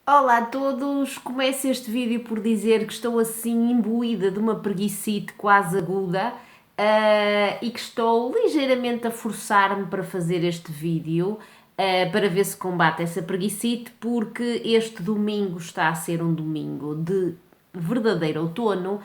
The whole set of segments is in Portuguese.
Olá a todos! Começo este vídeo por dizer que estou assim imbuída de uma preguicite quase aguda e que estou ligeiramente a forçar-me para fazer este vídeo para ver se combate essa preguicite, porque este domingo está a ser um domingo de verdadeiro outono,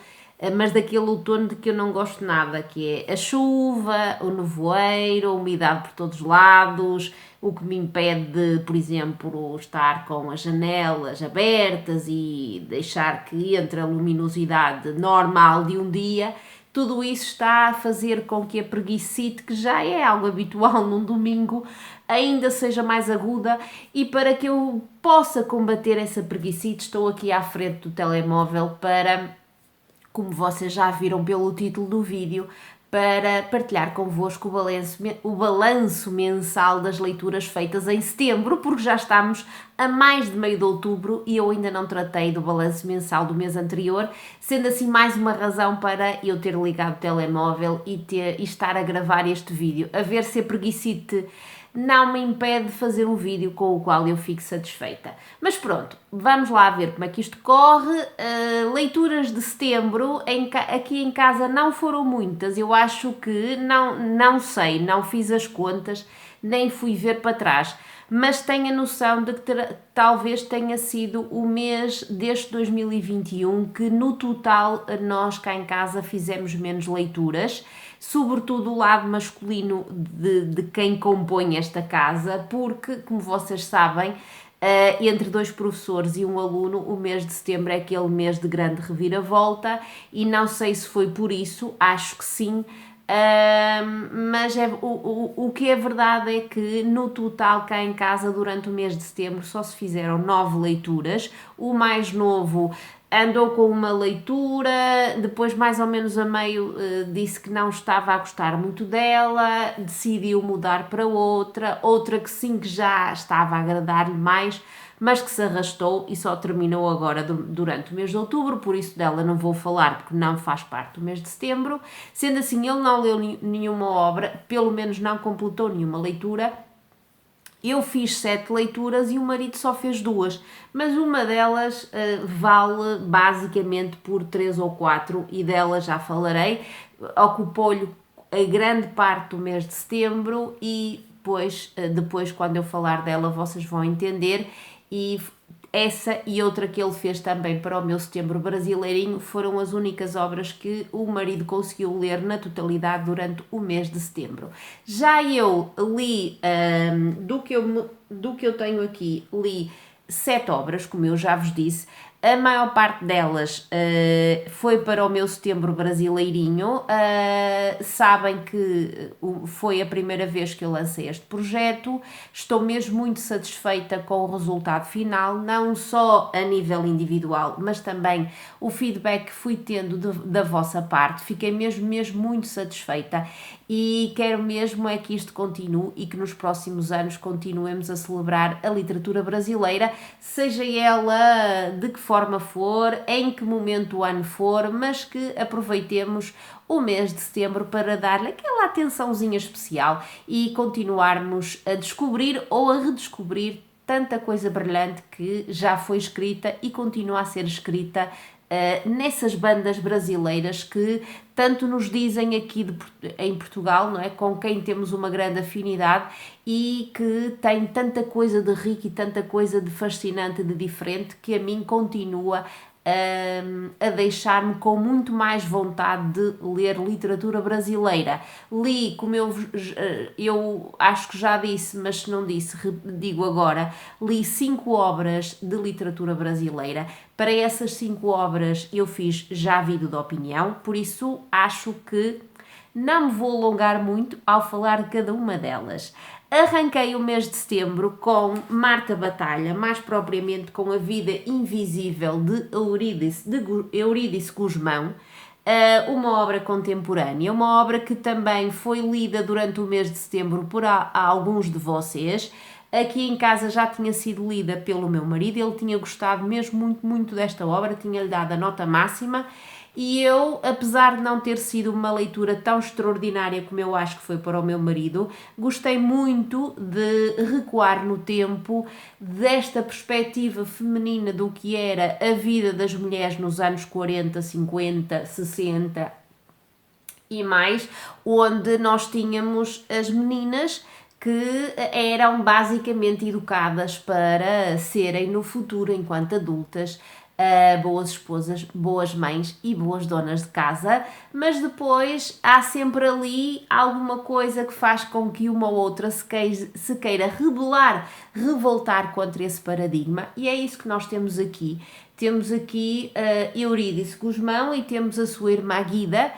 mas daquele outono de que eu não gosto nada, que é a chuva, o nevoeiro, a umidade por todos os lados, o que me impede de, por exemplo, estar com as janelas abertas e deixar que entre a luminosidade normal de um dia. Tudo isso está a fazer com que a preguicite, que já é algo habitual num domingo, ainda seja mais aguda, e para que eu possa combater essa preguicite, estou aqui à frente do telemóvel para, como vocês já viram pelo título do vídeo, para partilhar convosco o balanço mensal das leituras feitas em setembro, porque já estamos a mais de meio de outubro e eu ainda não tratei do balanço mensal do mês anterior, sendo assim mais uma razão para eu ter ligado o telemóvel e estar a gravar este vídeo, a ver se a preguicite não me impede de fazer um vídeo com o qual eu fico satisfeita. Mas pronto, vamos lá ver como é que isto corre. Leituras de setembro, aqui em casa não foram muitas, eu acho que, não sei, não fiz as contas, nem fui ver para trás, mas tenho a noção de que talvez tenha sido o mês deste 2021 que no total nós cá em casa fizemos menos leituras, sobretudo o lado masculino de quem compõe esta casa, porque, como vocês sabem, entre dois professores e um aluno, o mês de setembro é aquele mês de grande reviravolta e não sei se foi por isso, acho que sim. Mas o que é verdade é que no total cá em casa durante o mês de setembro só se fizeram 9 leituras. O mais novo andou com uma leitura, depois mais ou menos a meio disse que não estava a gostar muito dela, decidiu mudar para outra que sim, que já estava a agradar-lhe mais, mas que se arrastou e só terminou agora durante o mês de outubro, por isso dela não vou falar porque não faz parte do mês de setembro. Sendo assim, ele não leu nenhuma obra, pelo menos não completou nenhuma leitura. Eu fiz 7 leituras e o marido só fez 2, mas uma delas vale basicamente por 3 ou 4 e dela já falarei. Ocupou-lhe a grande parte do mês de setembro e depois quando eu falar dela vocês vão entender. E essa e outra que ele fez também para o meu setembro brasileirinho foram as únicas obras que o marido conseguiu ler na totalidade durante o mês de setembro. Já eu li, do que eu tenho aqui, li 7 obras, como eu já vos disse. A maior parte delas foi para o meu setembro brasileirinho. Sabem que foi a primeira vez que eu lancei este projeto. Estou mesmo muito satisfeita com o resultado final, não só a nível individual, mas também o feedback que fui tendo da vossa parte. Fiquei mesmo muito satisfeita e quero mesmo é que isto continue e que nos próximos anos continuemos a celebrar a literatura brasileira, seja ela de que forma for, em que momento do ano for, mas que aproveitemos o mês de setembro para dar-lhe aquela atençãozinha especial e continuarmos a descobrir ou a redescobrir tanta coisa brilhante que já foi escrita e continua a ser escrita nessas bandas brasileiras que tanto nos dizem aqui em Portugal, não é? Com quem temos uma grande afinidade e que tem tanta coisa de rico e tanta coisa de fascinante, de diferente, que a mim continua a deixar-me com muito mais vontade de ler literatura brasileira. Li, como eu acho que já disse, mas se não disse, digo agora, li 5 obras de literatura brasileira. Para essas 5 obras eu fiz já vídeo de opinião, por isso acho que não me vou alongar muito ao falar de cada uma delas. Arranquei o mês de setembro com Marta Batalha, mais propriamente com A Vida Invisível de Eurídice Gusmão, uma obra contemporânea, uma obra que também foi lida durante o mês de setembro por alguns de vocês. Aqui em casa já tinha sido lida pelo meu marido, ele tinha gostado mesmo muito desta obra, tinha-lhe dado a nota máxima E eu, apesar de não ter sido uma leitura tão extraordinária como eu acho que foi para o meu marido, gostei muito de recuar no tempo desta perspectiva feminina do que era a vida das mulheres nos anos 40, 50, 60 e mais, onde nós tínhamos as meninas que eram basicamente educadas para serem no futuro, enquanto adultas, boas esposas, boas mães e boas donas de casa, mas depois há sempre ali alguma coisa que faz com que uma ou outra se queira rebelar, revoltar contra esse paradigma, e é isso que nós temos aqui. Temos aqui Eurídice Gusmão e temos a sua irmã Guida,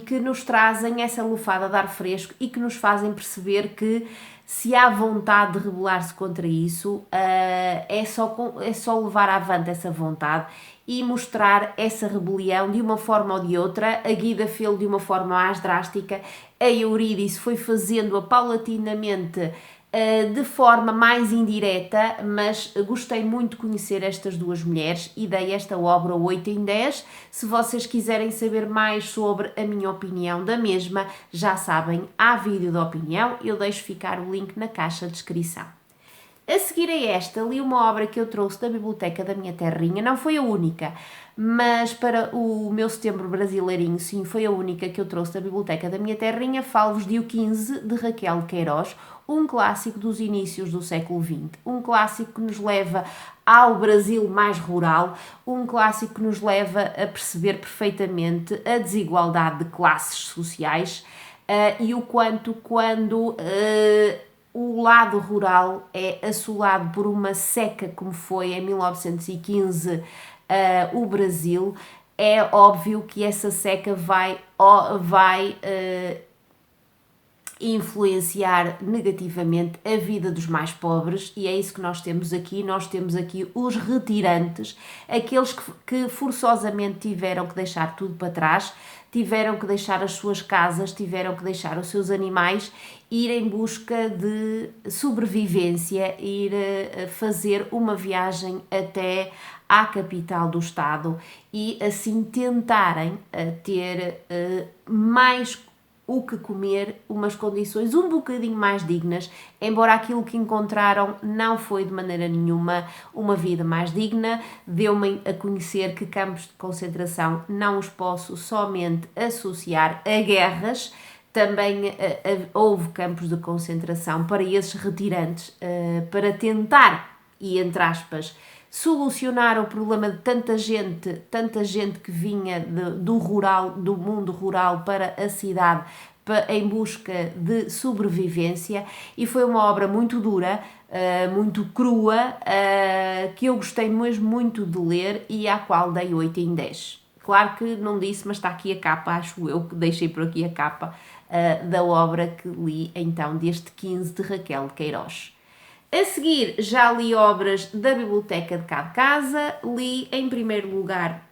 que nos trazem essa lufada de ar fresco e que nos fazem perceber que se há vontade de rebelar-se contra isso, é só levar avante essa vontade e mostrar essa rebelião de uma forma ou de outra. A Guida fez de uma forma mais drástica, a Eurídice foi fazendo-a paulatinamente, de forma mais indireta, mas gostei muito de conhecer estas duas mulheres e dei esta obra 8 em 10. Se vocês quiserem saber mais sobre a minha opinião da mesma, já sabem, há vídeo de opinião, eu deixo ficar o link na caixa de descrição. A seguir a esta, li uma obra que eu trouxe da biblioteca da minha terrinha, não foi a única, mas para o meu setembro brasileirinho, sim, foi a única que eu trouxe da biblioteca da minha terrinha. Falo-vos de O 15, de Raquel de Queiroz, um clássico dos inícios do século XX, um clássico que nos leva ao Brasil mais rural, um clássico que nos leva a perceber perfeitamente a desigualdade de classes sociais, e o quanto quando o lado rural é assolado por uma seca como foi em 1915 o Brasil, é óbvio que essa seca vai influenciar negativamente a vida dos mais pobres, e é isso que nós temos aqui. Nós temos aqui os retirantes, aqueles que forçosamente tiveram que deixar tudo para trás, tiveram que deixar as suas casas, tiveram que deixar os seus animais, ir em busca de sobrevivência, ir fazer uma viagem até à capital do estado e assim tentarem ter mais o que comer, umas condições um bocadinho mais dignas, embora aquilo que encontraram não foi de maneira nenhuma uma vida mais digna. Deu-me a conhecer que campos de concentração não os posso somente associar a guerras, também houve campos de concentração para esses retirantes, para tentar, e entre aspas, solucionar o problema de tanta gente que vinha do rural, do mundo rural para a cidade em busca de sobrevivência, e foi uma obra muito dura, muito crua, que eu gostei mesmo muito de ler e à qual dei 8 em 10. Claro que não disse, mas está aqui a capa, acho eu que deixei por aqui a capa da obra que li então deste 15 de Raquel de Queiroz. A seguir, já li obras da biblioteca de cá de casa. Li em primeiro lugar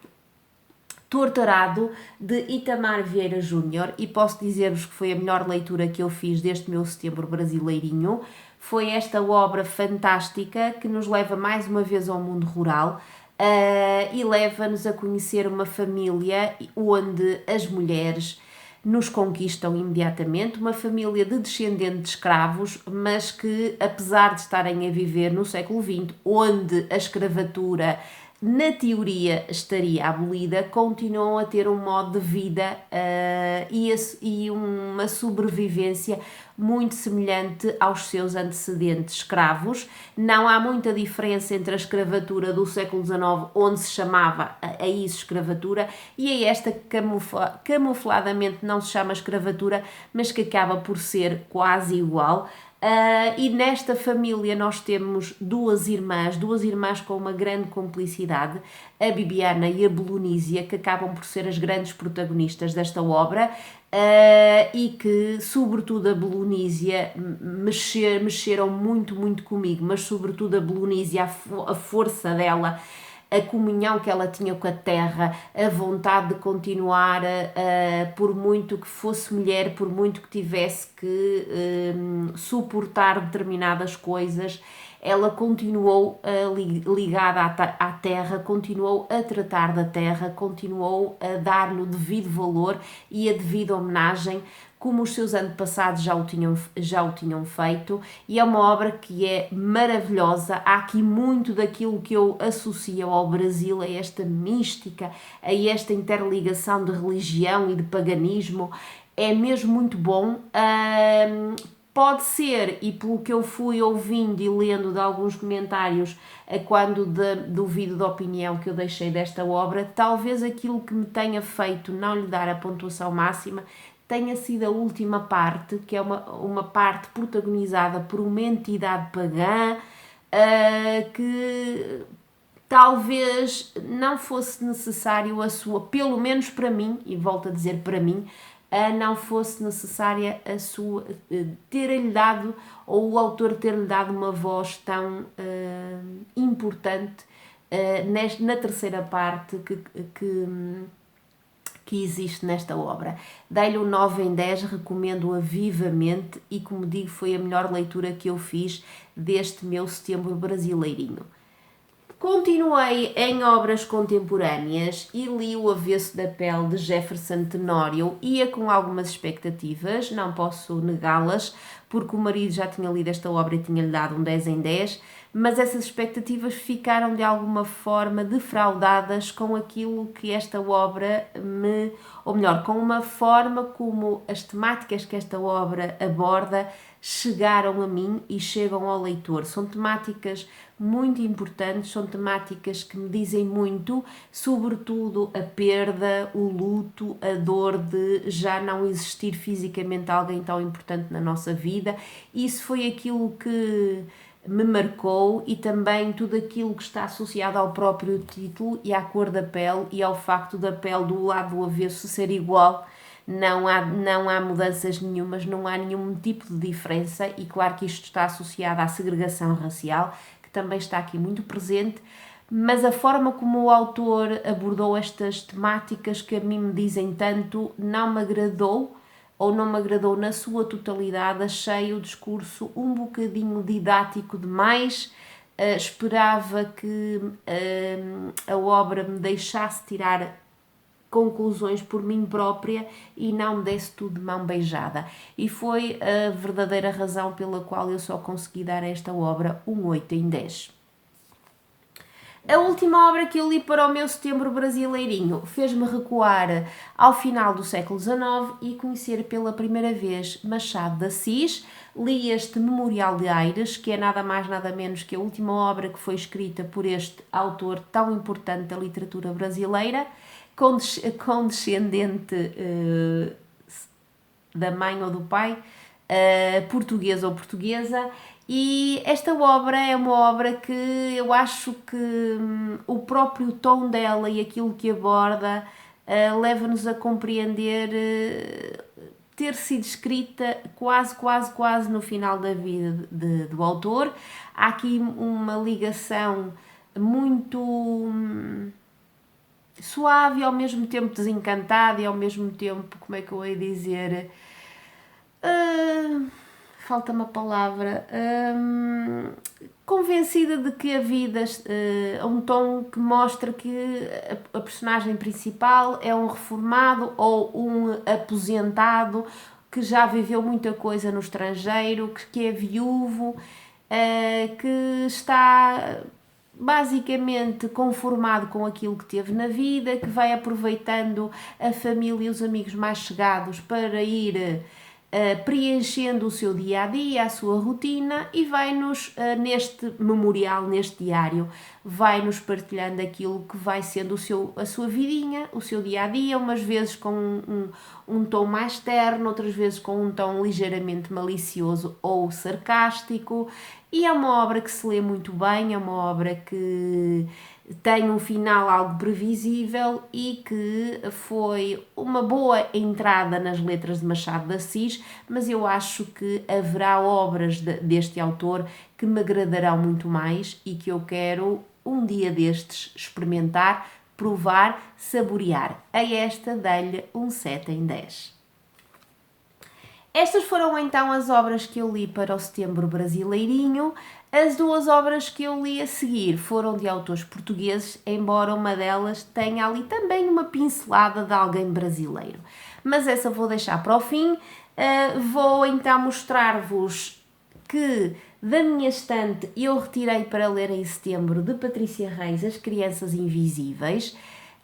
Torturado, de Itamar Vieira Júnior, e posso dizer-vos que foi a melhor leitura que eu fiz deste meu setembro brasileirinho. Foi esta obra fantástica que nos leva mais uma vez ao mundo rural, e leva-nos a conhecer uma família onde as mulheres nos conquistam imediatamente, uma família de descendentes de escravos, mas que, apesar de estarem a viver no século XX, onde a escravatura na teoria estaria abolida, continuam a ter um modo de vida e uma sobrevivência muito semelhante aos seus antecedentes escravos. Não há muita diferença entre a escravatura do século XIX, onde se chamava a isso escravatura, e é esta que camufladamente não se chama escravatura, mas que acaba por ser quase igual. E nesta família nós temos duas irmãs com uma grande cumplicidade, a Bibiana e a Belonísia, que acabam por ser as grandes protagonistas desta obra, e que, sobretudo a Belonísia, mexeram muito comigo, mas sobretudo a Belonísia, a força dela, a comunhão que ela tinha com a terra, a vontade de continuar, por muito que fosse mulher, por muito que tivesse que suportar determinadas coisas, ela continuou ligada à terra, continuou a tratar da terra, continuou a dar-lhe o devido valor e a devida homenagem, como os seus antepassados já o tinham feito, e é uma obra que é maravilhosa. Há aqui muito daquilo que eu associo ao Brasil, a esta mística, a esta interligação de religião e de paganismo. É mesmo muito bom. Pode ser, e pelo que eu fui ouvindo e lendo de alguns comentários quando do vídeo de opinião que eu deixei desta obra, talvez aquilo que me tenha feito não lhe dar a pontuação máxima tenha sido a última parte, que é uma parte protagonizada por uma entidade pagã, que talvez não fosse necessário a sua, pelo menos para mim, e volto a dizer para mim, não fosse necessária a sua, ter-lhe dado, ou o autor ter-lhe dado uma voz tão importante na terceira parte que existe nesta obra. Dei-lhe um 9 em 10, recomendo-a vivamente e, como digo, foi a melhor leitura que eu fiz deste meu setembro brasileirinho. Continuei em obras contemporâneas e li O Avesso da Pele de Jefferson Tenório. Ia com algumas expectativas, não posso negá-las, porque o marido já tinha lido esta obra e tinha-lhe dado um 10 em 10, mas essas expectativas ficaram de alguma forma defraudadas com aquilo que esta obra ou melhor, com uma forma como as temáticas que esta obra aborda chegaram a mim e chegam ao leitor. São temáticas muito importantes, são temáticas que me dizem muito, sobretudo a perda, o luto, a dor de já não existir fisicamente alguém tão importante na nossa vida. Isso foi aquilo que me marcou, e também tudo aquilo que está associado ao próprio título e à cor da pele e ao facto da pele do lado do avesso ser igual. Não há mudanças nenhumas, não há nenhum tipo de diferença, e claro que isto está associado à segregação racial, que também está aqui muito presente, mas a forma como o autor abordou estas temáticas que a mim me dizem tanto não me agradou, ou não me agradou na sua totalidade. Achei o discurso um bocadinho didático demais. Esperava que a obra me deixasse tirar conclusões por mim própria e não me desse tudo de mão beijada. E foi a verdadeira razão pela qual eu só consegui dar a esta obra um 8 em 10. A última obra que eu li para o meu setembro brasileirinho fez-me recuar ao final do século XIX e conhecer pela primeira vez Machado de Assis. Li este Memorial de Aires, que é nada mais nada menos que a última obra que foi escrita por este autor tão importante da literatura brasileira, condescendente da mãe ou do pai, português ou portuguesa. E esta obra é uma obra que eu acho que o próprio tom dela e aquilo que aborda leva-nos a compreender ter sido escrita quase no final da vida do autor. Há aqui uma ligação muito suave e ao mesmo tempo desencantada, e ao mesmo tempo, como é que eu ia dizer... falta-me a palavra, convencida de que a vida é um tom que mostra que a personagem principal é um reformado ou um aposentado que já viveu muita coisa no estrangeiro, que é viúvo, que está basicamente conformado com aquilo que teve na vida, que vai aproveitando a família e os amigos mais chegados para ir preenchendo o seu dia-a-dia, a sua rotina, e vai-nos, neste memorial, neste diário, vai-nos partilhando aquilo que vai sendo a sua vidinha, o seu dia-a-dia, umas vezes com um tom mais terno, outras vezes com um tom ligeiramente malicioso ou sarcástico, e é uma obra que se lê muito bem, é uma obra que tem um final algo previsível e que foi uma boa entrada nas letras de Machado de Assis, mas eu acho que haverá obras deste autor que me agradarão muito mais e que eu quero um dia destes experimentar, provar, saborear. A esta dei-lhe um 7 em 10. Estas foram então as obras que eu li para o setembro brasileirinho. As duas obras que eu li a seguir foram de autores portugueses, embora uma delas tenha ali também uma pincelada de alguém brasileiro. Mas essa vou deixar para o fim. Vou então mostrar-vos que da minha estante eu retirei para ler em setembro de Patrícia Reis As Crianças Invisíveis.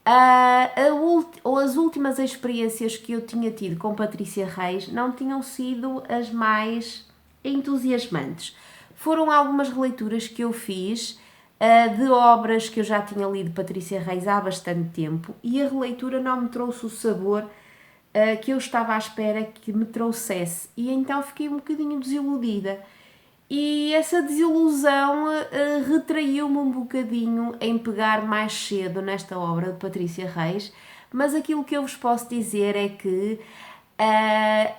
As últimas experiências que eu tinha tido com Patrícia Reis não tinham sido as mais entusiasmantes. Foram algumas releituras que eu fiz de obras que eu já tinha lido Patrícia Reis há bastante tempo e a releitura não me trouxe o sabor que eu estava à espera que me trouxesse, e então fiquei um bocadinho desiludida. E essa desilusão retraiu-me um bocadinho em pegar mais cedo nesta obra de Patrícia Reis, mas aquilo que eu vos posso dizer é que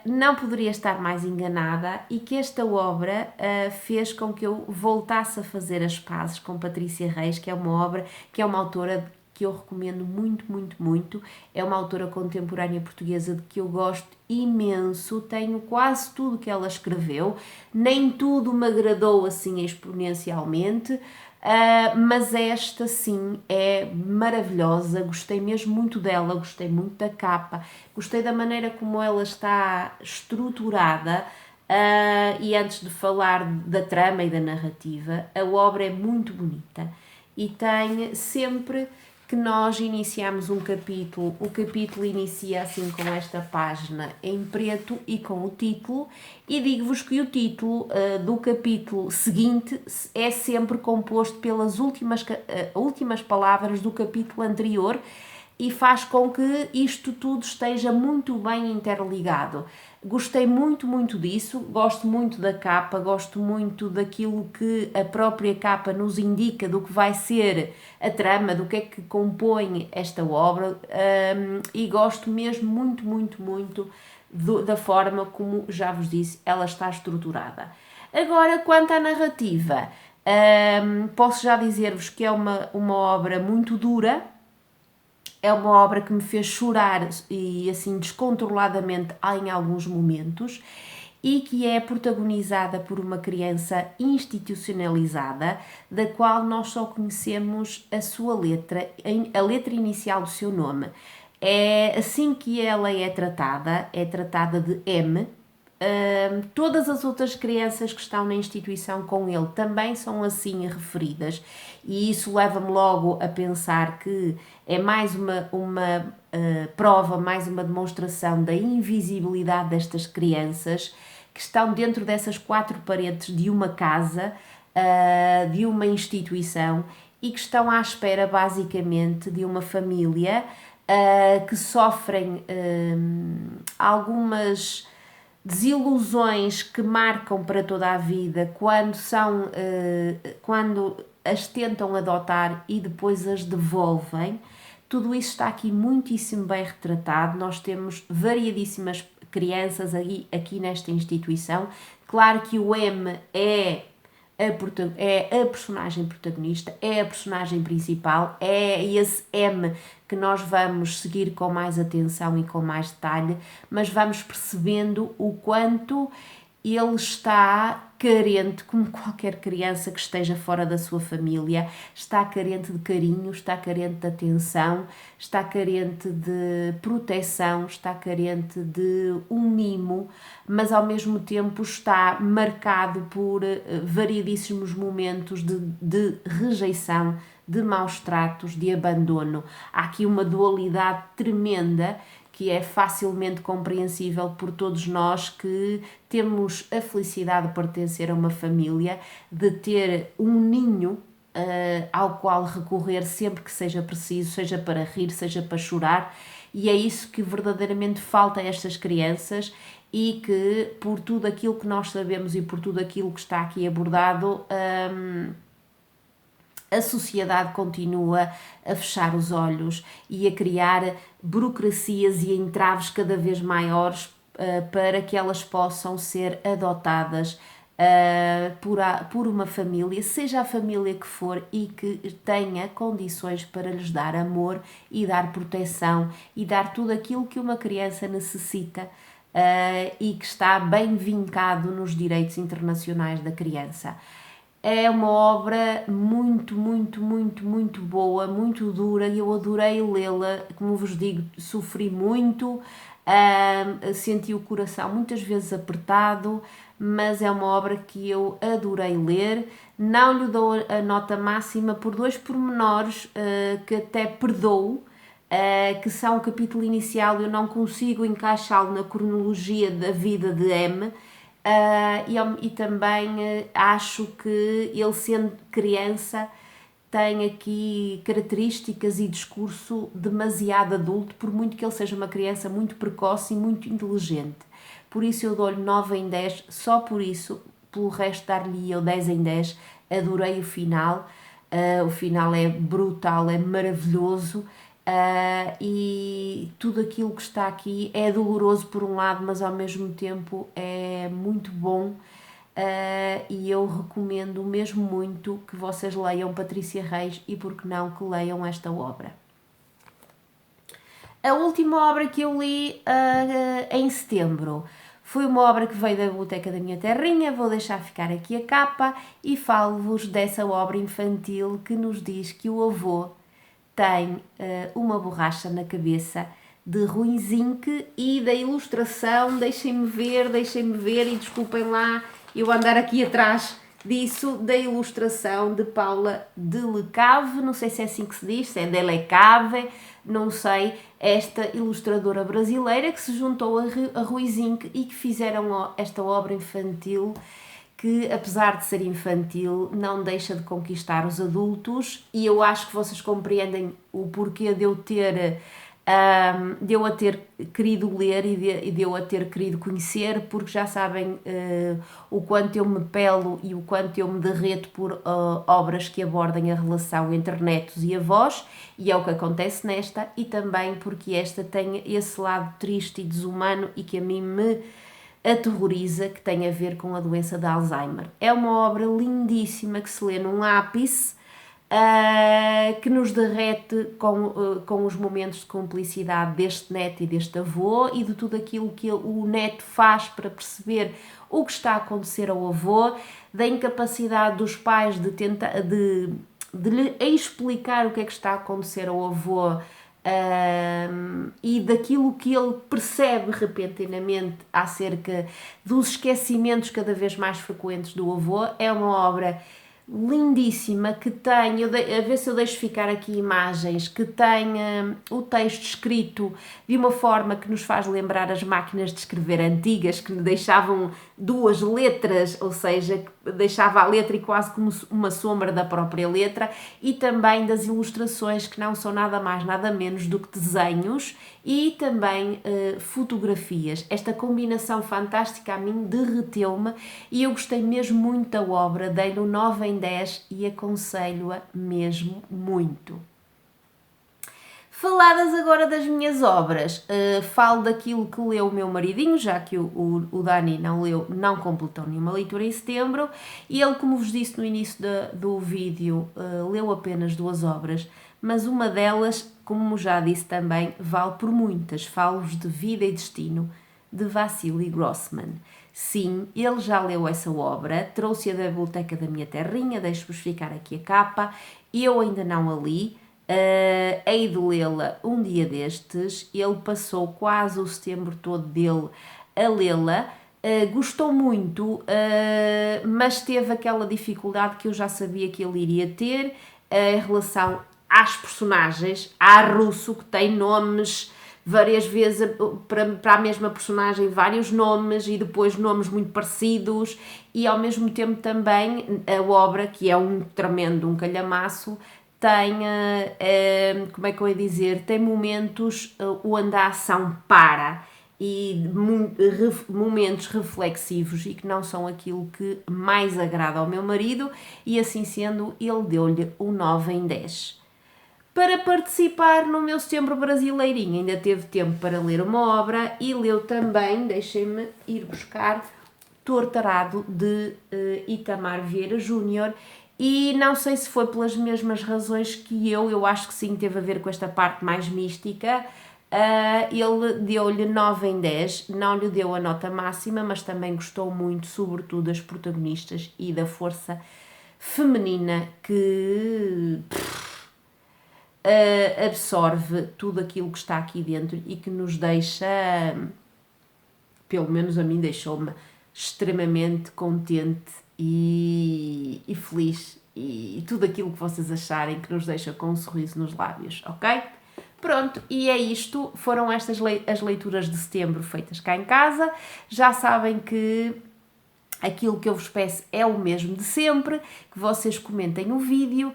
não poderia estar mais enganada e que esta obra fez com que eu voltasse a fazer as pazes com Patrícia Reis, que é uma obra, que é uma autora que eu recomendo muito, muito, muito. É uma autora contemporânea portuguesa de que eu gosto imenso, tenho quase tudo que ela escreveu, nem tudo me agradou assim exponencialmente, mas esta sim é maravilhosa, gostei mesmo muito dela, gostei muito da capa, gostei da maneira como ela está estruturada. E antes de falar da trama e da narrativa, a obra é muito bonita e tem sempre que nós iniciamos um capítulo, o capítulo inicia assim com esta página em preto e com o título, e digo-vos que o título do capítulo seguinte é sempre composto pelas últimas palavras do capítulo anterior e faz com que isto tudo esteja muito bem interligado. Gostei muito, muito disso, gosto muito da capa, gosto muito daquilo que a própria capa nos indica do que vai ser a trama, do que é que compõe esta obra, e gosto mesmo muito, muito, muito da forma como, já vos disse, ela está estruturada. Agora, quanto à narrativa, posso já dizer-vos que é uma obra muito dura. É uma obra que me fez chorar e assim descontroladamente em alguns momentos, e que é protagonizada por uma criança institucionalizada, da qual nós só conhecemos a sua letra, a letra inicial do seu nome. É assim que ela é tratada de M. Todas as outras crianças que estão na instituição com ele também são assim referidas, e isso leva-me logo a pensar que é mais uma prova, mais uma demonstração da invisibilidade destas crianças que estão dentro dessas quatro paredes de uma casa, de uma instituição, e que estão à espera basicamente de uma família que sofrem algumas desilusões que marcam para toda a vida quando as tentam adotar e depois as devolvem. Tudo isso está aqui muitíssimo bem retratado. Nós temos variadíssimas crianças aqui nesta instituição. Claro que o M é a personagem protagonista, é a personagem principal, é esse M que nós vamos seguir com mais atenção e com mais detalhe, mas vamos percebendo o quanto ele está carente, como qualquer criança que esteja fora da sua família, está carente de carinho, está carente de atenção, está carente de proteção, está carente de um mimo, mas ao mesmo tempo está marcado por variedíssimos momentos de rejeição, de maus tratos, de abandono. Há aqui uma dualidade tremenda que é facilmente compreensível por todos nós que temos a felicidade de pertencer a uma família, de ter um ninho ao qual recorrer sempre que seja preciso, seja para rir, seja para chorar, e é isso que verdadeiramente falta a estas crianças, e que por tudo aquilo que nós sabemos e por tudo aquilo que está aqui abordado, a sociedade continua a fechar os olhos e a criar burocracias e entraves cada vez maiores para que elas possam ser adotadas por uma família, seja a família que for, e que tenha condições para lhes dar amor e dar proteção e dar tudo aquilo que uma criança necessita, e que está bem vincado nos direitos internacionais da criança. É uma obra muito, muito, muito, muito boa, muito dura, e eu adorei lê-la. Como vos digo, sofri muito, senti o coração muitas vezes apertado, mas é uma obra que eu adorei ler. Não lhe dou a nota máxima por dois pormenores que até perdoo, que são o capítulo inicial. Eu não consigo encaixá-lo na cronologia da vida de M. E também acho que ele, sendo criança, tem aqui características e discurso demasiado adulto, por muito que ele seja uma criança muito precoce e muito inteligente. Por isso eu dou-lhe 9 em 10, só por isso. Pelo resto dar-lhe eu 10 em 10. Adorei o final. O final é brutal, é maravilhoso. E tudo aquilo que está aqui é doloroso por um lado, mas ao mesmo tempo é muito bom. E eu recomendo mesmo muito que vocês leiam Patrícia Reis, e por que não que leiam esta obra. A última obra que eu li em setembro foi uma obra que veio da Biblioteca da Minha Terrinha. Vou deixar ficar aqui a capa e falo-vos dessa obra infantil que nos diz que o avô tem uma borracha na cabeça, de Ruizinque, e da ilustração, deixem-me ver, e desculpem lá eu andar aqui atrás disso, da ilustração de Paula Delecave, não sei se é assim que se diz, se é Delecave, não sei, esta ilustradora brasileira que se juntou a Ruizinque e que fizeram esta obra infantil, que apesar de ser infantil não deixa de conquistar os adultos, e eu acho que vocês compreendem o porquê de eu a ter querido ler e de eu a ter querido conhecer, porque já sabem o quanto eu me pelo e o quanto eu me derreto por obras que abordem a relação entre netos e avós, e é o que acontece nesta, e também porque esta tem esse lado triste e desumano e que a mim me aterroriza, que tem a ver com a doença de Alzheimer. É uma obra lindíssima que se lê num ápice, que nos derrete com os momentos de cumplicidade deste neto e deste avô, e de tudo aquilo que o neto faz para perceber o que está a acontecer ao avô, da incapacidade dos pais de lhe explicar o que é que está a acontecer ao avô, e daquilo que ele percebe repentinamente acerca dos esquecimentos cada vez mais frequentes do avô. É uma obra lindíssima que tem, a ver se eu deixo ficar aqui imagens, que tem o texto escrito de uma forma que nos faz lembrar as máquinas de escrever antigas, que deixavam duas letras, ou seja, deixava a letra e quase como uma sombra da própria letra, e também das ilustrações, que não são nada mais nada menos do que desenhos, e também fotografias. Esta combinação fantástica a mim derreteu-me, e eu gostei mesmo muito da obra, dei-lhe um 9 em 10 e aconselho-a mesmo muito. Faladas agora das minhas obras, falo daquilo que leu o meu maridinho, já que o Dani não completou nenhuma leitura em setembro, e ele, como vos disse no início do vídeo, leu apenas 2 obras, mas uma delas, como já disse também, vale por muitas. Falo-vos de Vida e Destino, de Wassily Grossman. Sim, ele já leu essa obra, trouxe-a da Biblioteca da Minha Terrinha, deixo-vos ficar aqui a capa, eu ainda não a li. Hei de lê-la um dia destes. Ele passou quase o setembro todo dele a lê-la, gostou muito, mas teve aquela dificuldade que eu já sabia que ele iria ter em relação às personagens. Há Russo, que tem nomes várias vezes para a mesma personagem, vários nomes, e depois nomes muito parecidos, e ao mesmo tempo também a obra, que é um tremendo calhamaço, tem, como é que eu ia dizer, tem momentos onde a ação para, e momentos reflexivos, e que não são aquilo que mais agrada ao meu marido, e assim sendo ele deu-lhe um 9 em 10. Para participar no meu setembro brasileirinho ainda teve tempo para ler uma obra, e leu também, deixem-me ir buscar, Tortarado, de Itamar Vieira Júnior, e não sei se foi pelas mesmas razões que eu acho que sim, teve a ver com esta parte mais mística. Ele deu-lhe 9 em 10, não lhe deu a nota máxima, mas também gostou muito, sobretudo, das protagonistas e da força feminina que absorve tudo aquilo que está aqui dentro e que nos deixa, pelo menos a mim deixou-me extremamente contente e feliz, e tudo aquilo que vocês acharem que nos deixa com um sorriso nos lábios, ok? Pronto, e é isto, foram estas as leituras de setembro feitas cá em casa. Já sabem que aquilo que eu vos peço é o mesmo de sempre, que vocês comentem o vídeo,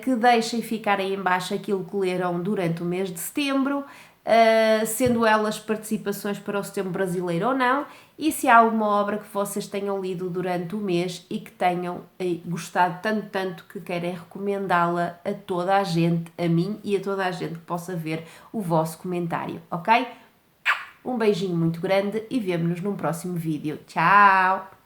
que deixem ficar aí em baixo aquilo que leram durante o mês de setembro, sendo elas participações para o Setembro Brasileiro ou não, e se há alguma obra que vocês tenham lido durante o mês e que tenham gostado tanto que querem recomendá-la a toda a gente, a mim e a toda a gente que possa ver o vosso comentário, ok? Um beijinho muito grande e vemo-nos num próximo vídeo. Tchau!